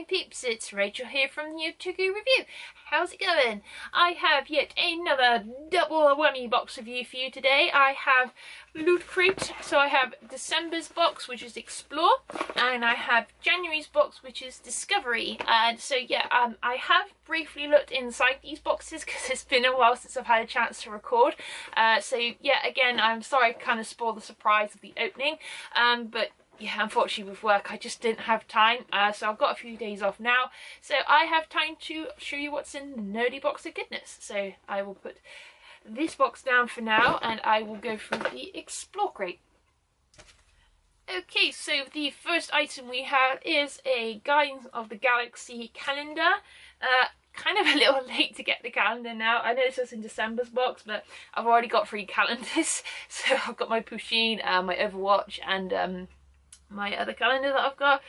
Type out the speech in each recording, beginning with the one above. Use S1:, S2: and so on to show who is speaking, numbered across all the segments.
S1: peeps, it's Rachel here from the Otaku Review. How's it going? I have yet another double whammy box review for you today. I have Loot Crate, so I have December's box, which is Explore, and I have January's box, which is Discovery. And so yeah, I have briefly looked inside these boxes because it's been a while since I've had a chance to record. So yeah, again, I'm sorry I kind of spoiled the surprise of the opening, but yeah, unfortunately with work I just didn't have time, so I've got a few days off now, so I have time to show you what's in the nerdy box of goodness. So I will put this box down for now and I will go through the Explore crate. Okay, so the first item we have is a Guardians of the Galaxy calendar. Kind of a little late to get the calendar now. I know this was in December's box, but I've already got 3 calendars. So I've got my Pusheen, my Overwatch, and my other calendar that I've got.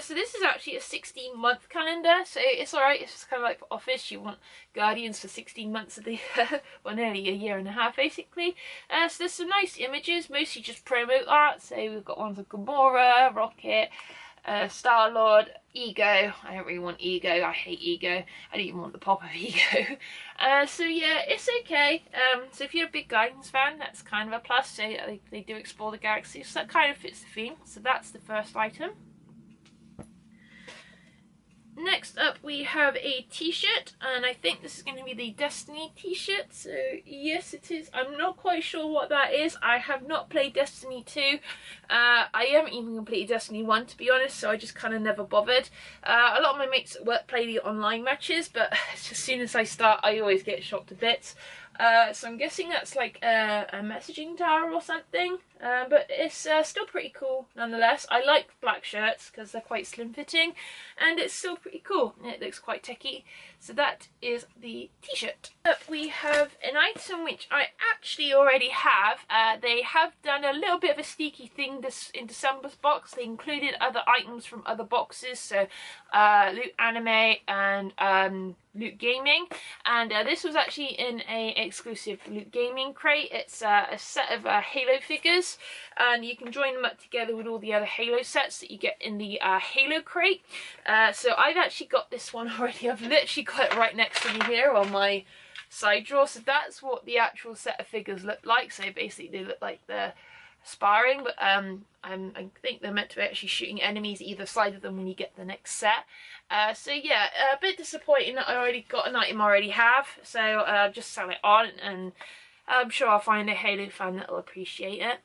S1: So this is actually a 16-month calendar, so it's alright. It's just kind of like for Office, you want Guardians for 16 months of the year, well, nearly a year and a half basically. So there's some nice images, mostly just promo art. So we've got ones of Gamora, Rocket, Star-Lord, Ego. I don't really want Ego, I hate Ego. I don't even want the pop of Ego. So yeah, it's okay. So if you're a big Guardians fan, that's kind of a plus. So they do explore the galaxy, so that kind of fits the theme. So that's the first item. Next up we have a t-shirt, and I think this is going to be the Destiny t-shirt. So yes, it is. I'm not quite sure what that is. I have not played Destiny 2. I haven't even completed Destiny 1 to be honest, so I just kind of never bothered. A lot of my mates at work play the online matches, but as soon as I start I always get shocked to bits. So I'm guessing that's like a messaging tower or something, but it's still pretty cool nonetheless. I like black shirts because they're quite slim fitting, and it's still pretty cool. It looks quite techy. So that is the t-shirt. Up we have an item which I actually already have. They have done a little bit of a sneaky thing this in December's box. They included other items from other boxes, so Loot Anime and Loot Gaming, and this was actually in a exclusive Loot Gaming crate. It's a set of Halo figures, and you can join them up together with all the other Halo sets that you get in the Halo crate. So I've actually got this one already. I've literally got it right next to me here on my side drawer. So that's what the actual set of figures look like. So basically they look like they're sparring, but I think they're meant to be actually shooting enemies either side of them when you get the next set. So yeah, a bit disappointing that I already got an item I already have, so just sell it on, and I'm sure I'll find a Halo fan that will appreciate it.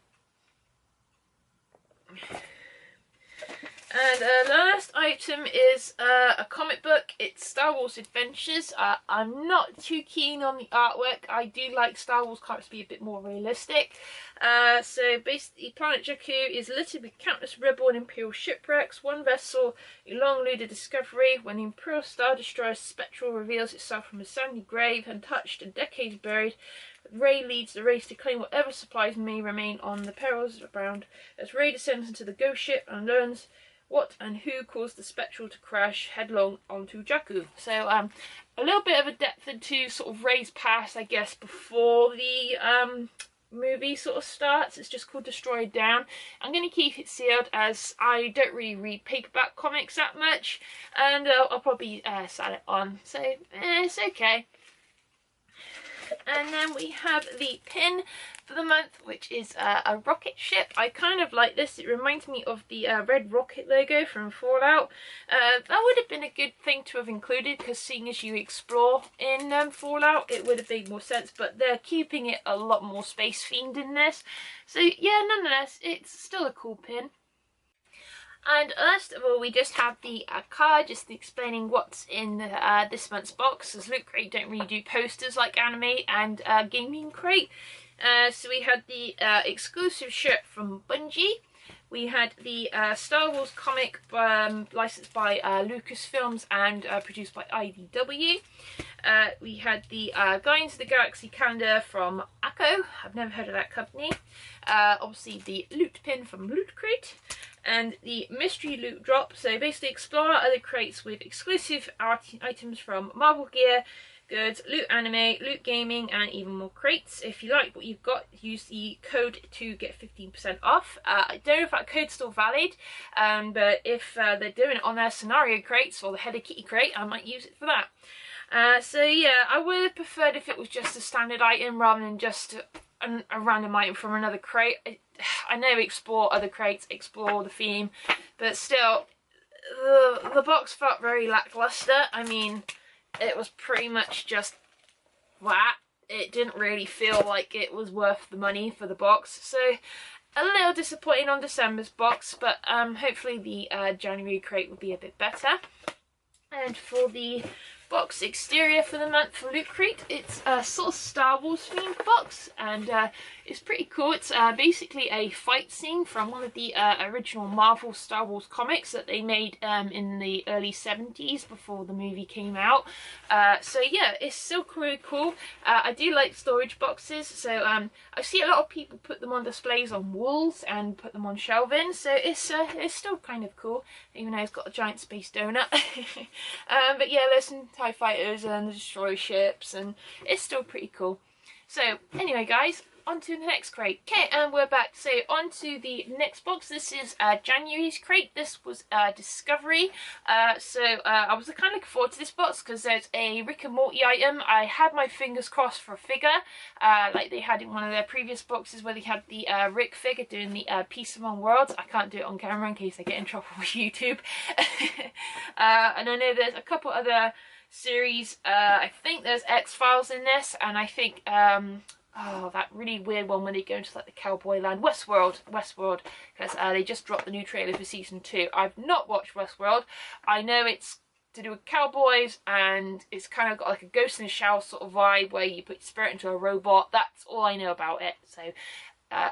S1: And the last item is a comic book. It's Star Wars Adventures. I'm not too keen on the artwork. I do like Star Wars comics to be a bit more realistic. So basically, Planet Jakku is littered with countless rebel and Imperial shipwrecks. One vessel, a long-eluded discovery. When the Imperial Star Destroyer Spectral reveals itself from a sandy grave, untouched and decades buried, Rey leads the race to claim whatever supplies may remain on the perils abound. As Rey descends into the ghost ship and learns what and who caused the Spectral to crash headlong onto Jakku. So a little bit of a depth into sort of Rey's past, I guess, before the movie sort of starts. It's just called Destroyed Down. I'm going to keep it sealed as I don't really read paperback comics that much, and I'll probably sell it on. So it's okay. And then we have the pin for the month, which is a rocket ship. I kind of like this. It reminds me of the red rocket logo from Fallout. That would have been a good thing to have included, because seeing as you explore in Fallout, it would have made more sense, but they're keeping it a lot more space themed in this. So yeah, nonetheless, it's still a cool pin. And last of all, we just have the card, just explaining what's in this month's box, as Loot Crate don't really do posters like Anime and Gaming Crate. So we had the exclusive shirt from Bungie. We had the Star Wars comic licensed by Lucasfilms and produced by IDW. We had the Guardians of the Galaxy calendar from Akko. I've never heard of that company. Obviously the loot pin from Loot Crate. And the mystery loot drop. So basically explore other crates with exclusive items from Marvel Gear, Goods, Loot Anime, Loot Gaming, and even more crates. If you like what you've got, use the code to get 15% off. I don't know if that code's still valid, but if they're doing it on their scenario crates or the Hello Kitty crate, I might use it for that. So yeah, I would have preferred if it was just a standard item rather than just a random item from another crate. I know explore other crates, explore the theme, but still, the box felt very lackluster. I mean, it was pretty much just that. It didn't really feel like it was worth the money for the box. So a little disappointing on December's box, but hopefully the January crate will be a bit better. And for the box exterior for the month for Loot Crate, it's a sort of Star Wars themed box, and it's pretty cool. It's basically a fight scene from one of the original Marvel Star Wars comics that they made in the early 70s before the movie came out. So yeah, it's still really cool. I do like storage boxes, so I see a lot of people put them on displays on walls and put them on shelving, so it's still kind of cool, even though it's got a giant space donut. But yeah, there's some TIE fighters and the destroyer ships, and it's still pretty cool. So anyway guys, on to the next crate. Okay, and we're back. So on to the next box. This is January's crate. This was Discovery. So I was kind of looking forward to this box because there's a Rick and Morty item. I had my fingers crossed for a figure, like they had in one of their previous boxes where they had the Rick figure doing the Peace Among Worlds. I can't do it on camera in case I get in trouble with YouTube. And I know there's a couple other series. I think there's X-Files in this, and I think oh, that really weird one when they go into like the cowboy land, Westworld, because they just dropped the new trailer for season 2. I've not watched Westworld. I know it's to do with cowboys, and it's kind of got like a Ghost in the Shell sort of vibe where you put your spirit into a robot. That's all I know about it. So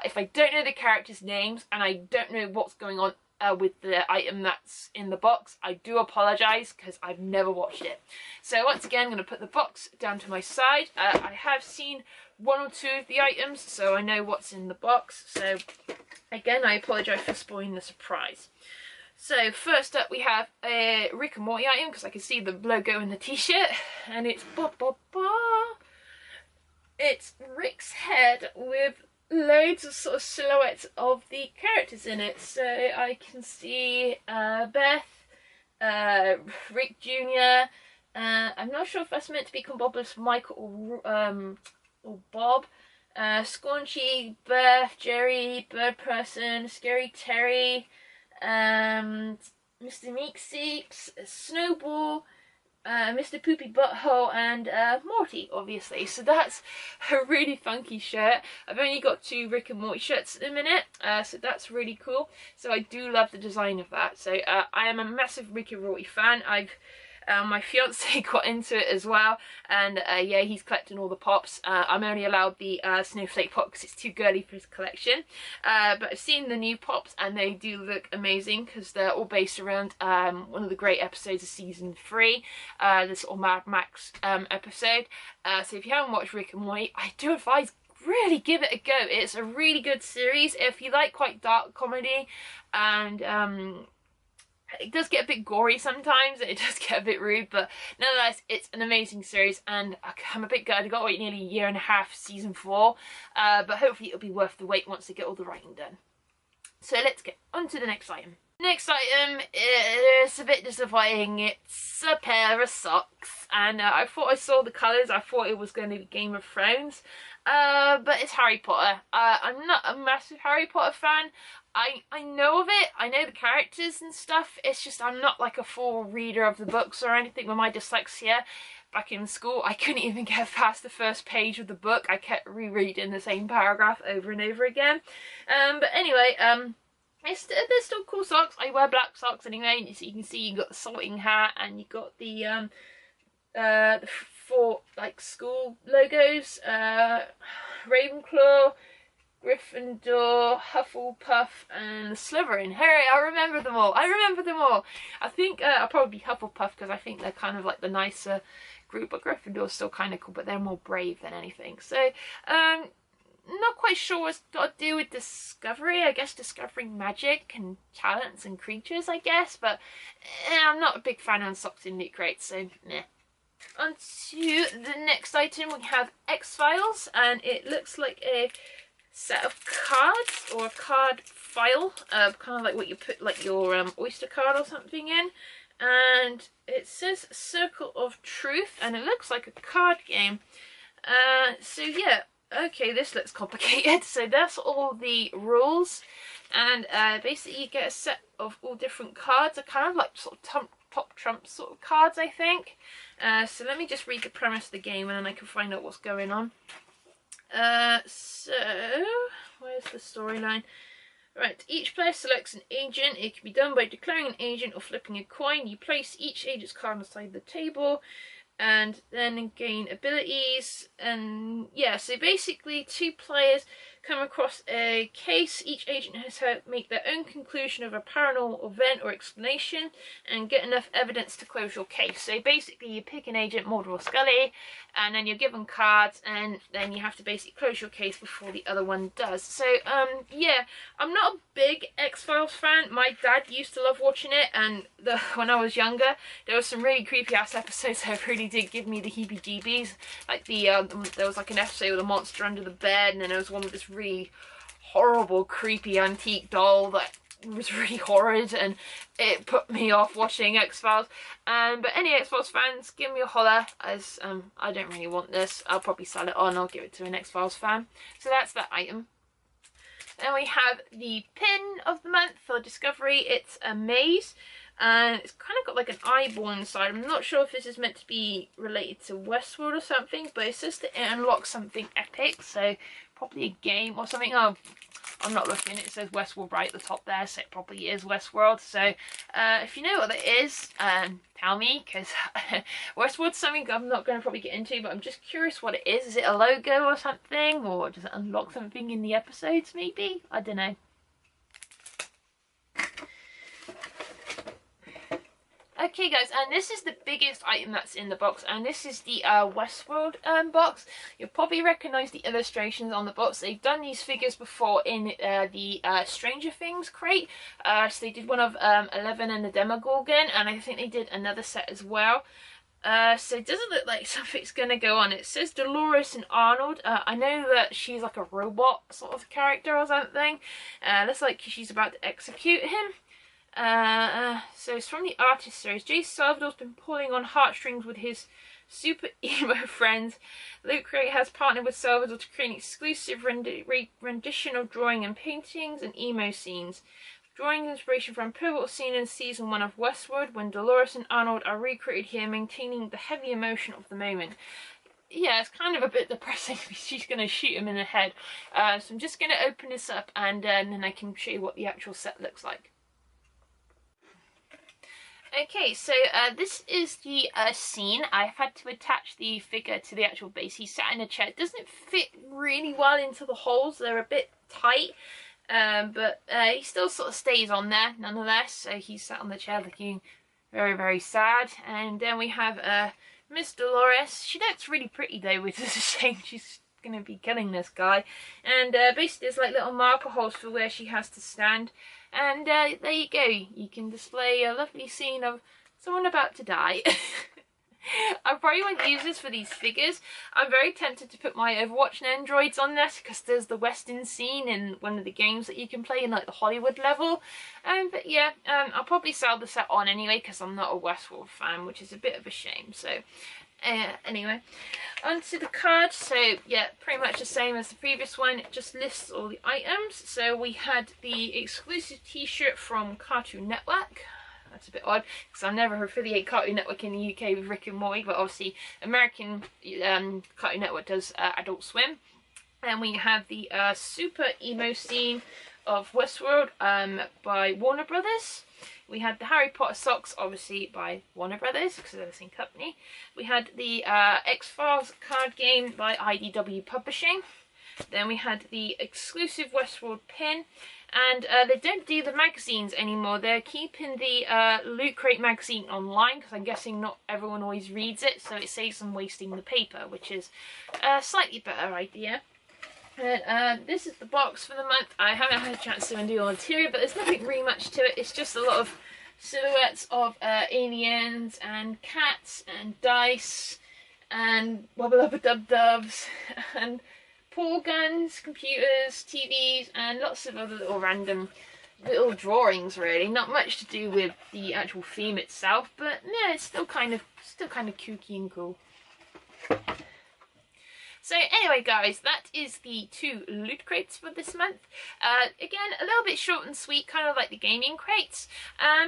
S1: if I don't know the characters' names and I don't know what's going on with the item that's in the box, I do apologise because I've never watched it. So once again, I'm going to put the box down to my side. I have seen one or two of the items, so I know what's in the box. So again, I apologise for spoiling the surprise. So first up, we have a Rick and Morty item because I can see the logo in the t-shirt, and it's it's Rick's head with loads of sort of silhouettes of the characters in it. So I can see Beth, Rick Jr. I'm not sure if that's meant to be combobulous Michael or Bob. Squanchy, Beth, Jerry, Bird Person, Scary Terry, Mr. Meekseeks, Snowball, Mr. Poopy Butthole, and Morty, obviously. So that's a really funky shirt. I've only got 2 Rick and Morty shirts at the minute, so that's really cool. So I do love the design of that. So I am a massive Rick and Morty fan. My fiance got into it as well, and yeah, he's collecting all the pops. I'm only allowed the Snowflake pop because it's too girly for his collection, but I've seen the new pops and they do look amazing because they're all based around one of the great episodes of season 3, this little Mad Max episode. So if you haven't watched Rick and Morty, I do advise really give it a go. It's a really good series if you like quite dark comedy, and it does get a bit gory sometimes, it does get a bit rude, but nonetheless, it's an amazing series, and I'm a bit gutted. I've got to wait nearly a year and a half for season 4, but hopefully it'll be worth the wait once they get all the writing done. So let's get on to the next item. Next item is a bit disappointing. It's a pair of socks, and I thought I saw the colours, I thought it was going to be Game of Thrones, but it's Harry Potter. I'm not a massive Harry Potter fan. I know of it, I know the characters and stuff, it's just I'm not like a full reader of the books or anything. With my dyslexia back in school, I couldn't even get past the first page of the book. I kept rereading the same paragraph over and over again. But anyway, they're still cool socks. I wear black socks anyway, so you can see you got the sorting hat and you got the 4 like school logos, Ravenclaw, Gryffindor, Hufflepuff, and Slytherin. Hooray, I remember them all. I think I'll probably be Hufflepuff because I think they're kind of like the nicer group, but Gryffindor's still kind of cool, but they're more brave than anything. So, not quite sure what's got to do with discovery. I guess discovering magic and talents and creatures, I guess, but I'm not a big fan of socks in Loot Crates, so nah. On to the next item, we have X-Files, and it looks like a set of cards or a card file, kind of like what you put like your Oyster card or something in, and it says Circle of Truth, and it looks like a card game. So yeah, okay, this looks complicated. So that's all the rules, and basically you get a set of all different cards. Are kind of like sort of top trump sort of cards, I think. So let me just read the premise of the game, and then I can find out what's going on. So where's the storyline? Right, each player selects an agent. It can be done by declaring an agent or flipping a coin. You place each agent's card on the side of the table, and then gain abilities. And yeah, so basically 2 players come across a case. Each agent has to make their own conclusion of a paranormal event or explanation and get enough evidence to close your case. So basically you pick an agent, Mulder or Scully, and then you're given cards, and then you have to basically close your case before the other one does. So yeah, I'm not a big X-Files fan. My dad used to love watching it, and when I was younger there was some really creepy ass episodes that really did give me the heebie-jeebies. Like there was like an episode with a monster under the bed, and then there was one with this really horrible creepy antique doll that was really horrid, and it put me off watching X-Files. But any X-Files fans, give me a holler, as I don't really want this. I'll probably sell it on, I'll give it to an X-Files fan. So that's that item. Then we have the pin of the month for Discovery. It's a maze, and it's kind of got like an eyeball inside. I'm not sure if this is meant to be related to Westworld or something, but it says that it unlocks something epic, so probably a game or something. Oh, I'm not looking, it says Westworld right at the top there, so it probably is Westworld. So if you know what it is, tell me, because Westworld's something I'm not going to probably get into, but I'm just curious what it is. Is it a logo or something, or does it unlock something in the episodes maybe? I don't know. Okay guys, and this is the biggest item that's in the box, and this is the Westworld box. You'll probably recognise the illustrations on the box. They've done these figures before in the Stranger Things crate. So they did one of Eleven and the Demogorgon, and I think they did another set as well. So it doesn't look like something's going to go on. It says Dolores and Arnold. I know that she's like a robot sort of character or something. Looks like she's about to execute him. So it's from the artist series. Jay Salvador's been pulling on heartstrings with his super emo friends. Loot Crate has partnered with Salvador to create an exclusive rendition of drawing and paintings and emo scenes. Drawing inspiration from a pivotal scene in season 1 of Westworld, when Dolores and Arnold are recreated here, maintaining the heavy emotion of the moment. Yeah, it's kind of a bit depressing because she's going to shoot him in the head. So I'm just going to open this up, and then I can show you what the actual set looks like. Okay, so this is the scene. I've had to attach the figure to the actual base. He's sat in a chair. It doesn't fit really well into the holes. They're a bit tight, but he still sort of stays on there nonetheless. So he's sat on the chair looking very, very sad. And then we have Miss Dolores. She looks really pretty though, which is a shame. She's going to be killing this guy. And basically there's like little marker holes for where she has to stand. And there you go, you can display a lovely scene of someone about to die. I probably won't use this for these figures. I'm very tempted to put my Overwatch androids on this, because there's the Western scene in one of the games that you can play in like the Hollywood level. But yeah, I'll probably sell the set on anyway, because I'm not a Westworld fan, which is a bit of a shame. So anyway, onto the card. So yeah, pretty much the same as the previous one. It just lists all the items. So we had the exclusive t-shirt from Cartoon Network. That's a bit odd because I've never affiliate Cartoon Network in the UK with Rick and Morty, but obviously American Cartoon Network does Adult Swim. And we have the super emo scene of Westworld by Warner Brothers. We had the Harry Potter socks, obviously by Warner Brothers, because they're the same company. We had the X-Files card game by IDW Publishing. Then we had the exclusive Westworld pin. And they don't do the magazines anymore. They're keeping the Loot Crate magazine online, because I'm guessing not everyone always reads it, so it saves them wasting the paper, which is a slightly better idea. And this is the box for the month. I haven't had a chance to undo all the material, but there's nothing really much to it. It's just a lot of silhouettes of aliens and cats and dice and wubba dub dubs and pool guns, computers, TVs, and lots of other little random little drawings. Really, not much to do with the actual theme itself, but yeah, it's still kind of kooky and cool. So anyway guys, that is the 2 loot crates for this month. Again, a little bit short and sweet, kind of like the gaming crates,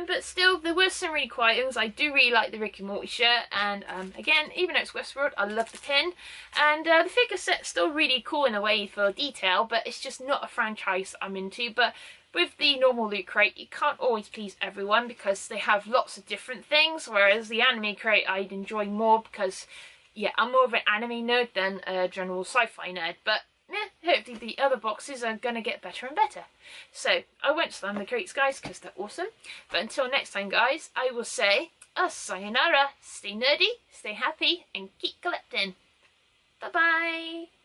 S1: but still there were some really cool items. I do really like the Rick and Morty shirt, and again, even though it's Westworld, I love the tin, and the figure set's still really cool in a way for detail, but it's just not a franchise I'm into. But with the normal loot crate, you can't always please everyone because they have lots of different things, whereas the anime crate I'd enjoy more because, yeah, I'm more of an anime nerd than a general sci-fi nerd, but hopefully the other boxes are going to get better and better. So, I won't slam the crates, guys, because they're awesome. But until next time, guys, I will say, sayonara, stay nerdy, stay happy, and keep collecting. Bye-bye!